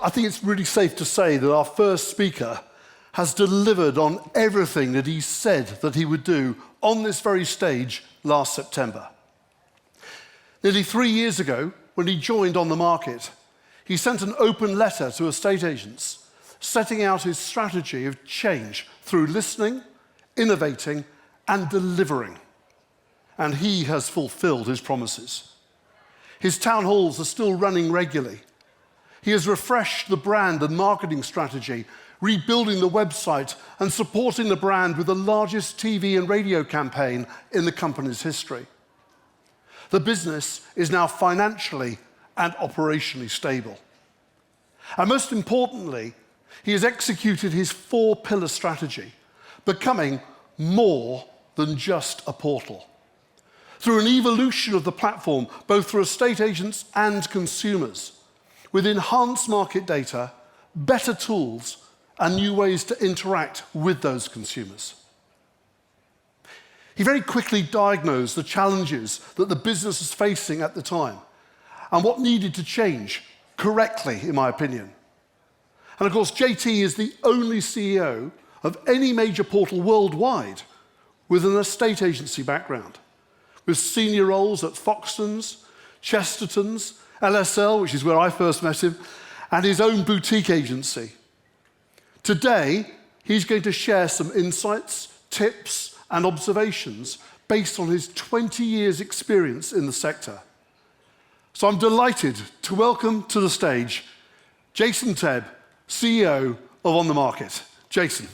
I think it's really safe to say that our first speaker has delivered on everything that he said that he would do on this very stage last September. Nearly 3 years ago, when he joined On The Market, he sent an open letter to estate agents setting out his strategy of change through listening, innovating, and delivering. And he has fulfilled his promises. His town halls are still running regularly. He has refreshed the brand and marketing strategy, rebuilding the website and supporting the brand with the largest TV and radio campaign in the company's history. The business is now financially and operationally stable. And most importantly, he has executed his 4-pillar strategy, becoming more than just a portal. Through an evolution of the platform, both for estate agents and consumers, with enhanced market data, better tools, and new ways to interact with those consumers. He very quickly diagnosed the challenges that the business was facing at the time and what needed to change correctly, in my opinion. And of course, JT is the only CEO of any major portal worldwide with an estate agency background, with senior roles at Foxtons, Chestertons, LSL, which is where I first met him, and his own boutique agency. Today, he's going to share some insights, tips, and observations based on his 20 years' experience in the sector. So I'm delighted to welcome to the stage Jason Tebb, CEO of On The Market. Jason.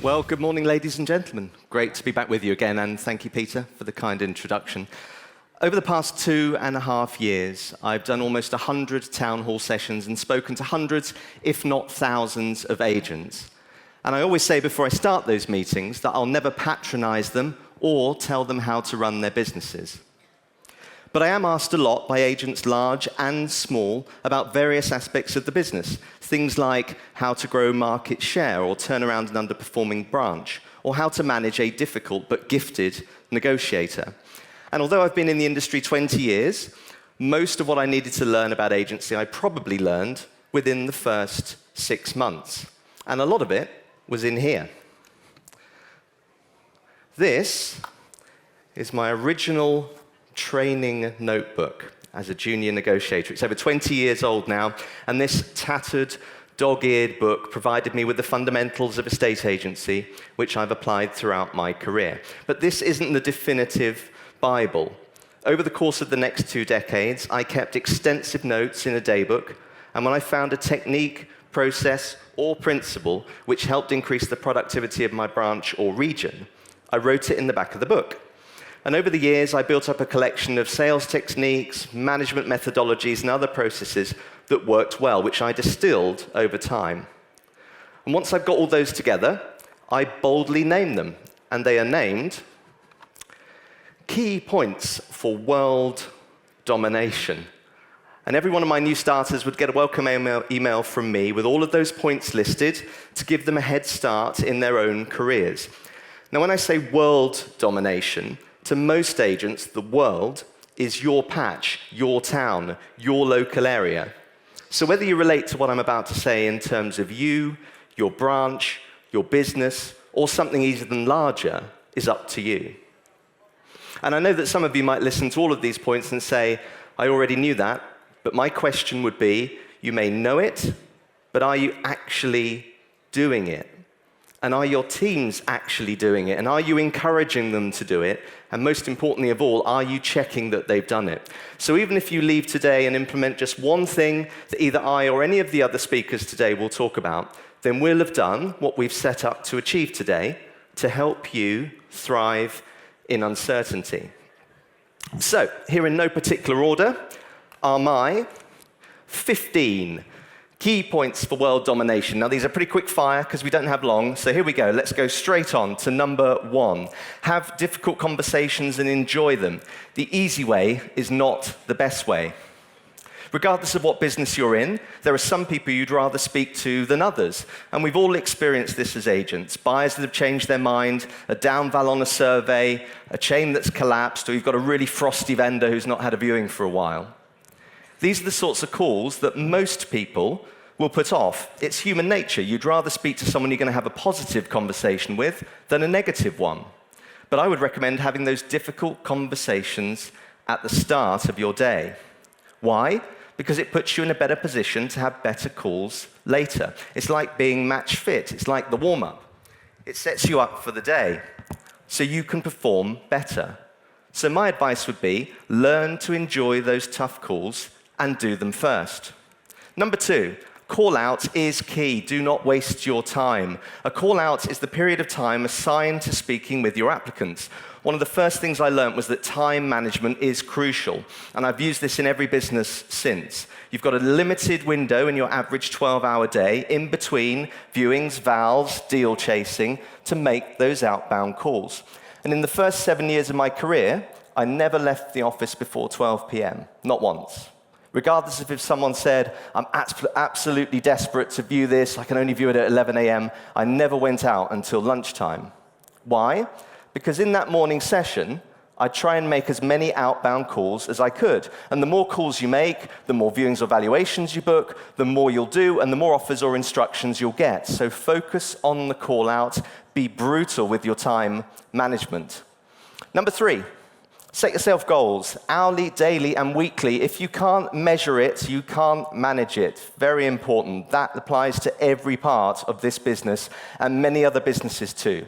Well, good morning, ladies and gentlemen. Great to be back with you again, and thank you, Peter, for the kind introduction. Over the past 2.5 years, I've done almost 100 town hall sessions and spoken to hundreds, if not thousands, of agents. And I always say before I start those meetings that I'll never patronize them or tell them how to run their businesses. But I am asked a lot by agents large and small about various aspects of the business. Things like how to grow market share or turn around an underperforming branch, or how to manage a difficult but gifted negotiator. And although I've been in the industry 20 years, most of what I needed to learn about agency I probably learned within the first 6 months. And a lot of it was in here. This is my original training notebook as a junior negotiator. It's over 20 years old now, and this tattered, dog-eared book provided me with the fundamentals of estate agency, which I've applied throughout my career. But this isn't the definitive Bible. Over the course of the next 2 decades, I kept extensive notes in a daybook, and when I found a technique, process, or principle which helped increase the productivity of my branch or region, I wrote it in the back of the book. And over the years, I built up a collection of sales techniques, management methodologies, and other processes that worked well, which I distilled over time. And once I've got all those together, I boldly name them. And they are named Key Points for World Domination. And every one of my new starters would get a welcome email from me with all of those points listed to give them a head start in their own careers. Now, when I say world domination, to most agents, the world is your patch, your town, your local area. So whether you relate to what I'm about to say in terms of you, your branch, your business, or something even larger, is up to you. And I know that some of you might listen to all of these points and say, I already knew that, but my question would be, You may know it, but are you actually doing it? And are your teams actually doing it? And are you encouraging them to do it? And most importantly of all, are you checking that they've done it? So even if you leave today and implement just one thing that either I or any of the other speakers today will talk about, then we'll have done what we've set up to achieve today to help you thrive in uncertainty. So, here in no particular order are my 15 key points for world domination. Now, these are pretty quick fire because we don't have long, so here we go. Let's go straight on to number 1. Have difficult conversations and enjoy them. The easy way is not the best way. Regardless of what business you're in, there are some people you'd rather speak to than others. And we've all experienced this as agents. Buyers that have changed their mind, a down val on a survey, a chain that's collapsed, or you've got a really frosty vendor who's not had a viewing for a while. These are the sorts of calls that most people will put off. It's human nature. You'd rather speak to someone you're going to have a positive conversation with than a negative one. But I would recommend having those difficult conversations at the start of your day. Why? Because it puts you in a better position to have better calls later. It's like being match fit. It's like the warm-up. It sets you up for the day so you can perform better. So my advice would be, learn to enjoy those tough calls and do them first. Number 2, call out is key. Do not waste your time. A call out is the period of time assigned to speaking with your applicants. One of the first things I learned was that time management is crucial, and I've used this in every business since. You've got a limited window in your average 12-hour day in between viewings, vals, deal chasing to make those outbound calls. And in the first 7 years of my career, I never left the office before 12 p.m., not once. Regardless of if someone said, I'm absolutely desperate to view this, I can only view it at 11 a.m., I never went out until lunchtime. Why? Because in that morning session, I try and make as many outbound calls as I could. And the more calls you make, the more viewings or valuations you book, the more you'll do, and the more offers or instructions you'll get. So focus on the call out, be brutal with your time management. Number 3. Set yourself goals, hourly, daily, and weekly. If you can't measure it, you can't manage it. Very important. That applies to every part of this business and many other businesses too.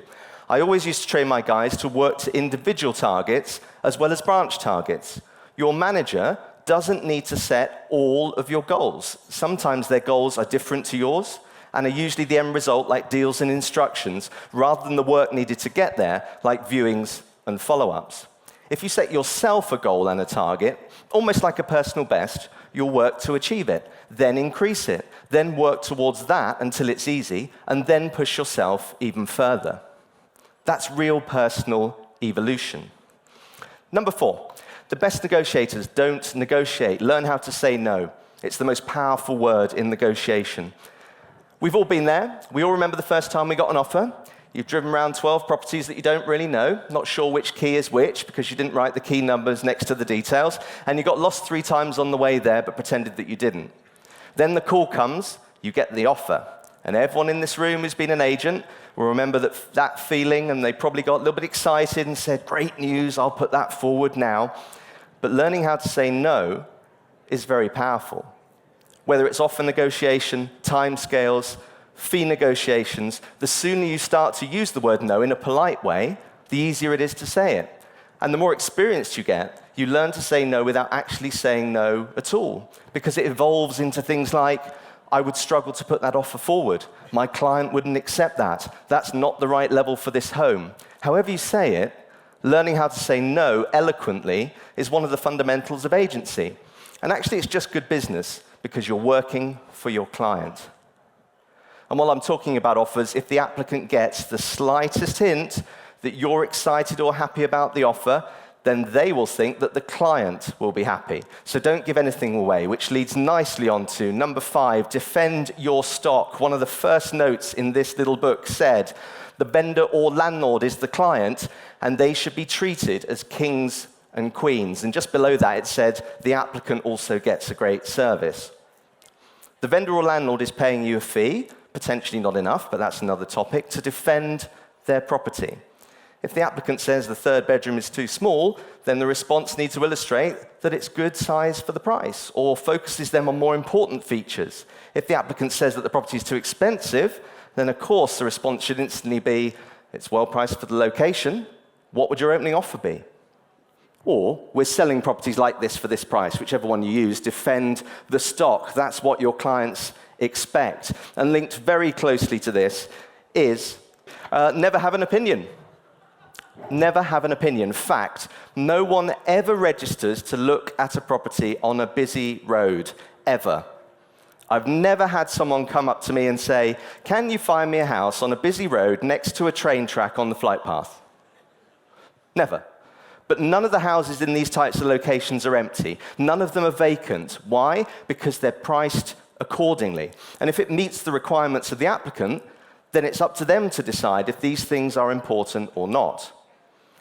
I always used to train my guys to work to individual targets as well as branch targets. Your manager doesn't need to set all of your goals. Sometimes their goals are different to yours and are usually the end result like deals and instructions rather than the work needed to get there like viewings and follow-ups. If you set yourself a goal and a target, almost like a personal best, you'll work to achieve it, then increase it, then work towards that until it's easy, and then push yourself even further. That's real personal evolution. Number 4, the best negotiators don't negotiate. Learn how to say no. It's the most powerful word in negotiation. We've all been there. We all remember the first time we got an offer. You've driven around 12 properties that you don't really know, not sure which key is which because you didn't write the key numbers next to the details, and you got lost 3 times on the way there but pretended that you didn't. Then the call comes, you get the offer. And everyone in this room who's been an agent will remember that feeling, and they probably got a little bit excited and said, great news, I'll put that forward now. But learning how to say no is very powerful. Whether it's offer negotiation, timescales, fee negotiations, the sooner you start to use the word no in a polite way, the easier it is to say it. And the more experienced you get, you learn to say no without actually saying no at all, because it evolves into things like, I would struggle to put that offer forward. My client wouldn't accept that. That's not the right level for this home. However you say it, learning how to say no eloquently is one of the fundamentals of agency. And actually, it's just good business because you're working for your client. And while I'm talking about offers, if the applicant gets the slightest hint that you're excited or happy about the offer, then they will think that the client will be happy. So don't give anything away, which leads nicely on to number 5, defend your stock. One of the first notes in this little book said, the vendor or landlord is the client, and they should be treated as kings and queens. And just below that, it said, the applicant also gets a great service. The vendor or landlord is paying you a fee, potentially not enough, but that's another topic, to defend their property. If the applicant says the third bedroom is too small, then the response needs to illustrate that it's good size for the price, or focuses them on more important features. If the applicant says that the property is too expensive, then of course the response should instantly be, it's well priced for the location, what would your opening offer be? Or, we're selling properties like this for this price, whichever one you use, defend the stock. That's what your clients expect. And linked very closely to this is never have an opinion. Never have an opinion. Fact, no one ever registers to look at a property on a busy road, ever. I've never had someone come up to me and say, can you find me a house on a busy road next to a train track on the flight path? Never. But none of the houses in these types of locations are empty. None of them are vacant. Why? Because they're priced accordingly. And if it meets the requirements of the applicant, then it's up to them to decide if these things are important or not.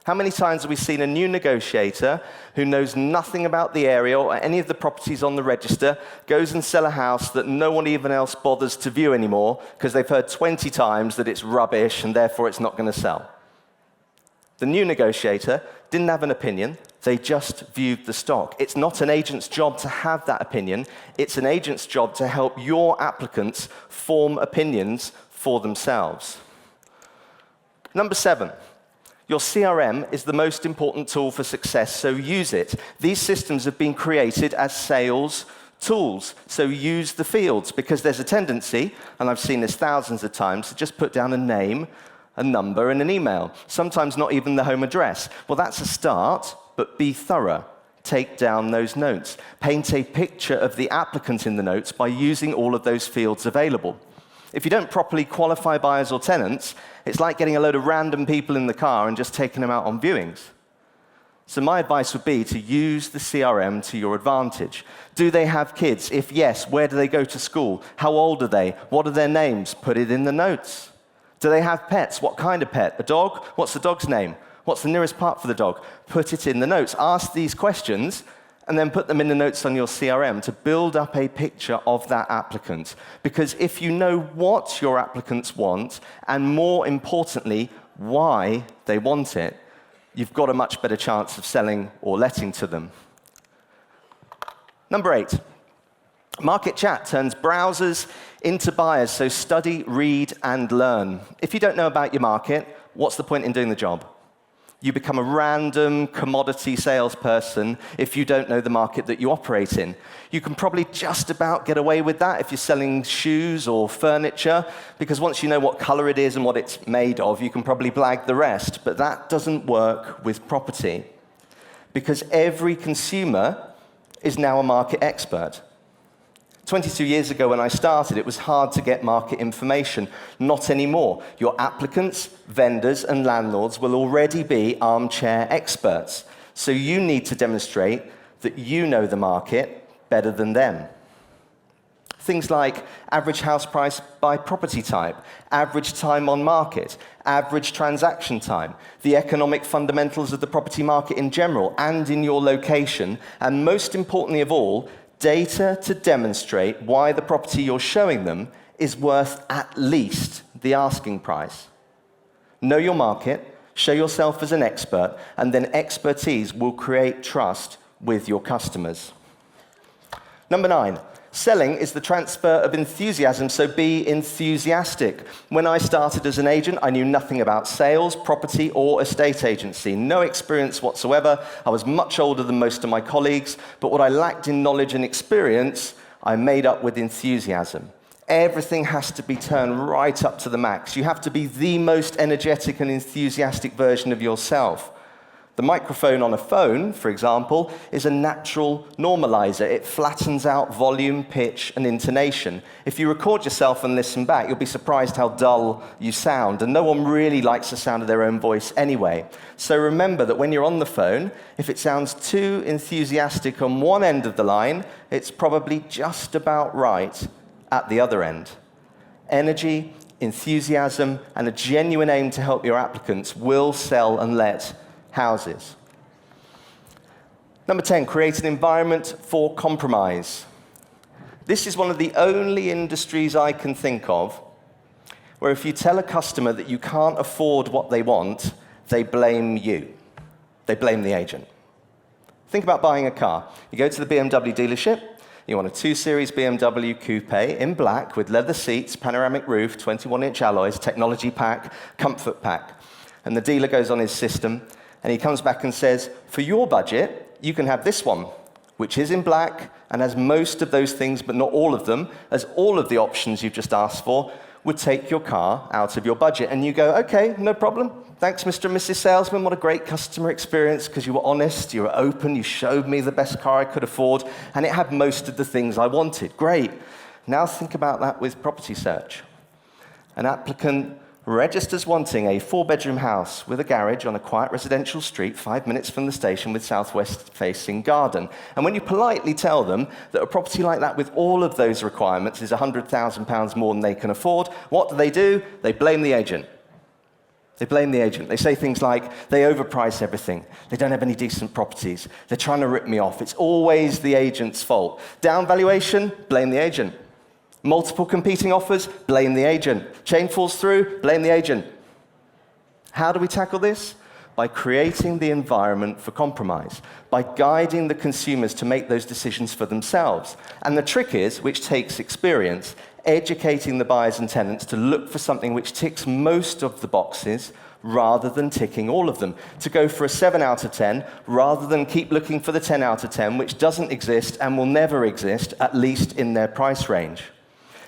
How many times have we seen a new negotiator who knows nothing about the area or any of the properties on the register, goes and sell a house that no one even else bothers to view anymore because they've heard 20 times that it's rubbish and therefore it's not going to sell? The new negotiator didn't have an opinion, they just viewed the stock. It's not an agent's job to have that opinion, it's an agent's job to help your applicants form opinions for themselves. Number 7, your CRM is the most important tool for success, so use it. These systems have been created as sales tools, so use the fields, because there's a tendency, and I've seen this thousands of times, to just put down a name, a number, and an email, sometimes not even the home address. Well, that's a start, but be thorough. Take down those notes. Paint a picture of the applicant in the notes by using all of those fields available. If you don't properly qualify buyers or tenants, it's like getting a load of random people in the car and just taking them out on viewings. So my advice would be to use the CRM to your advantage. Do they have kids? If yes, where do they go to school? How old are they? What are their names? Put it in the notes. Do they have pets? What kind of pet? A dog? What's the dog's name? What's the nearest park for the dog? Put it in the notes. Ask these questions and then put them in the notes on your CRM to build up a picture of that applicant. Because if you know what your applicants want, and more importantly, why they want it, you've got a much better chance of selling or letting to them. Number 8. Market Chat turns browsers into buyers, so study, read, and learn. If you don't know about your market, what's the point in doing the job? You become a random commodity salesperson if you don't know the market that you operate in. You can probably just about get away with that if you're selling shoes or furniture, because once you know what color it is and what it's made of, you can probably blag the rest. But that doesn't work with property, because every consumer is now a market expert. 22 years ago when I started, it was hard to get market information. Not anymore. Your applicants, vendors, and landlords will already be armchair experts. So you need to demonstrate that you know the market better than them. Things like average house price by property type, average time on market, average transaction time, the economic fundamentals of the property market in general and in your location, and most importantly of all, data to demonstrate why the property you're showing them is worth at least the asking price. Know your market, show yourself as an expert, and then expertise will create trust with your customers. Number 9, selling is the transfer of enthusiasm, so be enthusiastic. When I started as an agent, I knew nothing about sales, property, or estate agency. No experience whatsoever. I was much older than most of my colleagues, but what I lacked in knowledge and experience, I made up with enthusiasm. Everything has to be turned right up to the max. You have to be the most energetic and enthusiastic version of yourself. The microphone on a phone, for example, is a natural normalizer. It flattens out volume, pitch, and intonation. If you record yourself and listen back, you'll be surprised how dull you sound, and no one really likes the sound of their own voice anyway. So remember that when you're on the phone, if it sounds too enthusiastic on one end of the line, it's probably just about right at the other end. Energy, enthusiasm, and a genuine aim to help your applicants will sell and let houses. Number 10, create an environment for compromise. This is one of the only industries I can think of where if you tell a customer that you can't afford what they want, they blame you. They blame the agent. Think about buying a car. You go to the BMW dealership, you want a 2 Series BMW Coupe in black with leather seats, panoramic roof, 21-inch alloys, technology pack, comfort pack. And the dealer goes on his system, and he comes back and says, for your budget, you can have this one, which is in black and has most of those things, but not all of them, as all of the options you've just asked for would take your car out of your budget. And you go, okay, no problem. Thanks, Mr. and Mrs. Salesman. What a great customer experience, because you were honest, you were open, you showed me the best car I could afford, and it had most of the things I wanted. Great. Now think about that with property search. An applicant registers wanting a 4-bedroom house with a garage on a quiet residential street 5 minutes from the station with southwest-facing garden. And when you politely tell them that a property like that with all of those requirements is £100,000 more than they can afford, what do? They blame the agent. They blame the agent. They say things like, they overprice everything. They don't have any decent properties. They're trying to rip me off. It's always the agent's fault. Down valuation, blame the agent. Multiple competing offers, blame the agent. Chain falls through, blame the agent. How do we tackle this? By creating the environment for compromise, by guiding the consumers to make those decisions for themselves. And the trick is, which takes experience, educating the buyers and tenants to look for something which ticks most of the boxes rather than ticking all of them. To go for a 7 out of 10 rather than keep looking for the 10 out of 10, which doesn't exist and will never exist, at least in their price range.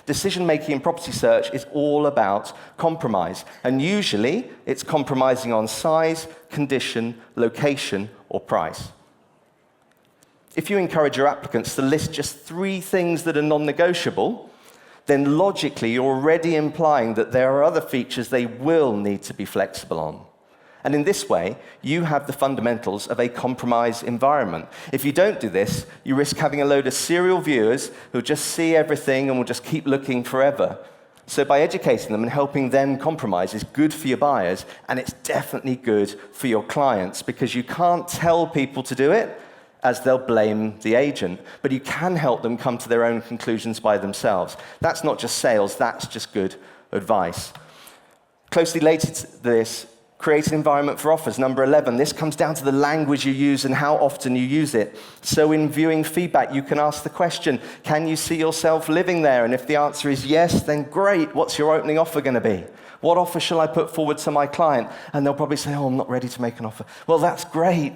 Decision-making in property search is all about compromise, and usually it's compromising on size, condition, location, or price. If you encourage your applicants to list just 3 things that are non-negotiable, then logically you're already implying that there are other features they will need to be flexible on. And in this way, you have the fundamentals of a compromise environment. If you don't do this, you risk having a load of serial viewers who just see everything and will just keep looking forever. So by educating them and helping them compromise is good for your buyers, and it's definitely good for your clients, because you can't tell people to do it, as they'll blame the agent. But you can help them come to their own conclusions by themselves. That's not just sales, that's just good advice. Closely related to this, create an environment for offers. Number 11, this comes down to the language you use and how often you use it. So in viewing feedback, you can ask the question, can you see yourself living there? And if the answer is yes, then great. What's your opening offer going to be? What offer shall I put forward to my client? And they'll probably say, oh, I'm not ready to make an offer. Well, that's great.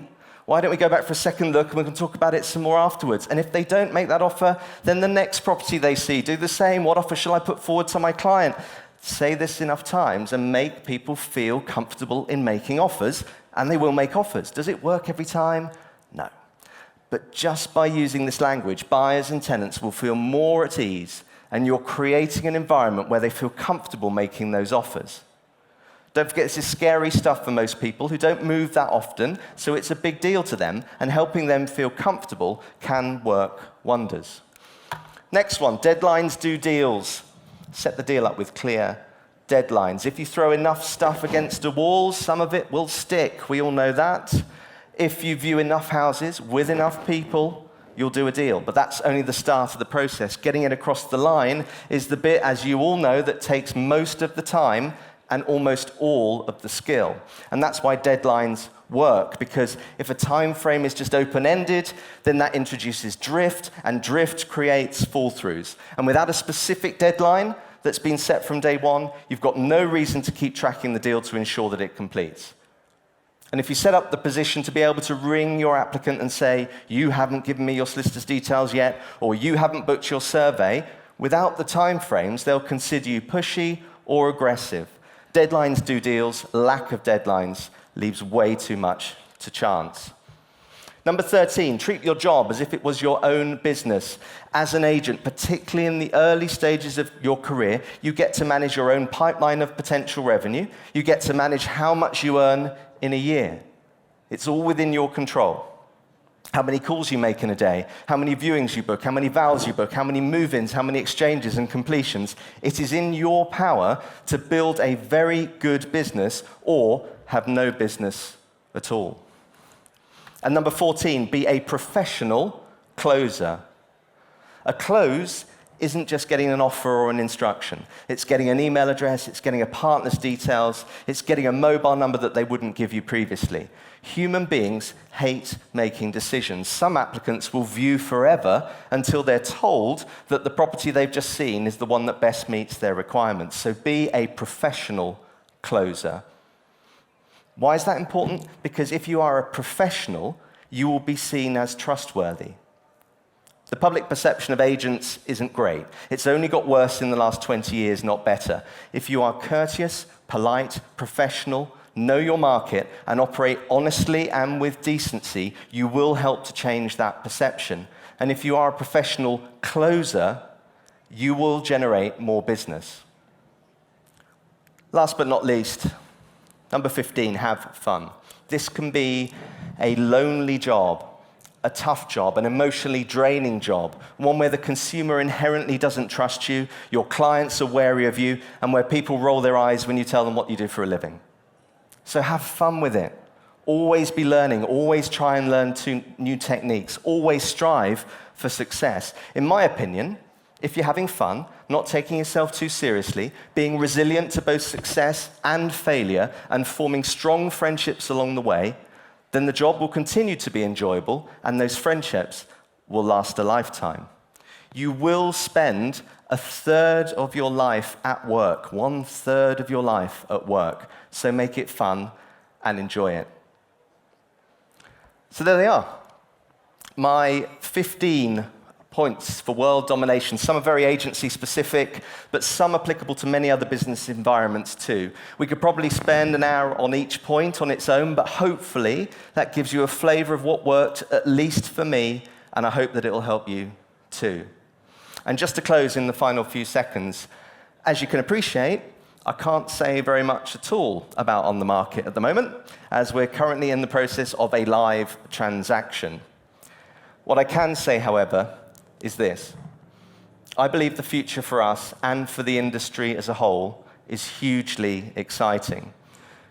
Why don't we go back for a second look and we can talk about it some more afterwards? And if they don't make that offer, then the next property they see, do the same. What offer shall I put forward to my client? Say this enough times and make people feel comfortable in making offers, and they will make offers. Does it work every time? No. But just by using this language, buyers and tenants will feel more at ease, and you're creating an environment where they feel comfortable making those offers. Don't forget, this is scary stuff for most people who don't move that often, so it's a big deal to them, and helping them feel comfortable can work wonders. Next one, deadlines do deals. Set the deal up with clear deadlines. If you throw enough stuff against a wall, some of it will stick. We all know that. If you view enough houses with enough people, you'll do a deal. But that's only the start of the process. Getting it across the line is the bit, as you all know, that takes most of the time and almost all of the skill. And that's why deadlines work, because if a time frame is just open-ended, then that introduces drift, and drift creates fall-throughs. And without a specific deadline that's been set from day one, you've got no reason to keep tracking the deal to ensure that it completes. And if you set up the position to be able to ring your applicant and say, you haven't given me your solicitor's details yet, or you haven't booked your survey, without the time frames, they'll consider you pushy or aggressive. Deadlines do deals. Lack of deadlines leaves way too much to chance. Number 13, treat your job as if it was your own business. As an agent, particularly in the early stages of your career, you get to manage your own pipeline of potential revenue. You get to manage how much you earn in a year. It's all within your control. How many calls you make in a day, how many viewings you book, how many vowels you book, how many move-ins, how many exchanges and completions. It is in your power to build a very good business or have no business at all. And number 14, be a professional closer. A close isn't just getting an offer or an instruction. It's getting an email address, it's getting a partner's details, it's getting a mobile number that they wouldn't give you previously. Human beings hate making decisions. Some applicants will view forever until they're told that the property they've just seen is the one that best meets their requirements. So be a professional closer. Why is that important? Because if you are a professional, you will be seen as trustworthy. The public perception of agents isn't great. It's only got worse in the last 20 years, not better. If you are courteous, polite, professional, know your market, and operate honestly and with decency, you will help to change that perception. And if you are a professional closer, you will generate more business. Last but not least, number 15, have fun. This can be a lonely job, a tough job, an emotionally draining job, one where the consumer inherently doesn't trust you, your clients are wary of you, and where people roll their eyes when you tell them what you do for a living. So have fun with it. Always be learning, always try and learn new techniques, always strive for success. In my opinion, if you're having fun, not taking yourself too seriously, being resilient to both success and failure, and forming strong friendships along the way, then the job will continue to be enjoyable, and those friendships will last a lifetime. You will spend a third of your life at work, 1/3 of your life at work. So make it fun and enjoy it. So there they are. My 15 points for world domination. Some are very agency specific, but some applicable to many other business environments too. We could probably spend an hour on each point on its own, but hopefully that gives you a flavor of what worked, at least for me, and I hope that it will help you too. And just to close in the final few seconds, as you can appreciate, I can't say very much at all about On The Market at the moment, as we're currently in the process of a live transaction. What I can say, however, is this. I believe the future for us and for the industry as a whole is hugely exciting.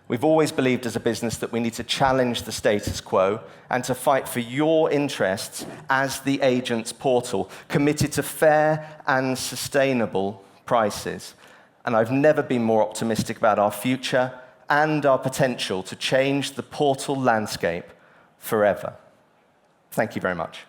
We've always believed as a business that we need to challenge the status quo and to fight for your interests as the agent's portal, committed to fair and sustainable prices. And I've never been more optimistic about our future and our potential to change the portal landscape forever. Thank you very much.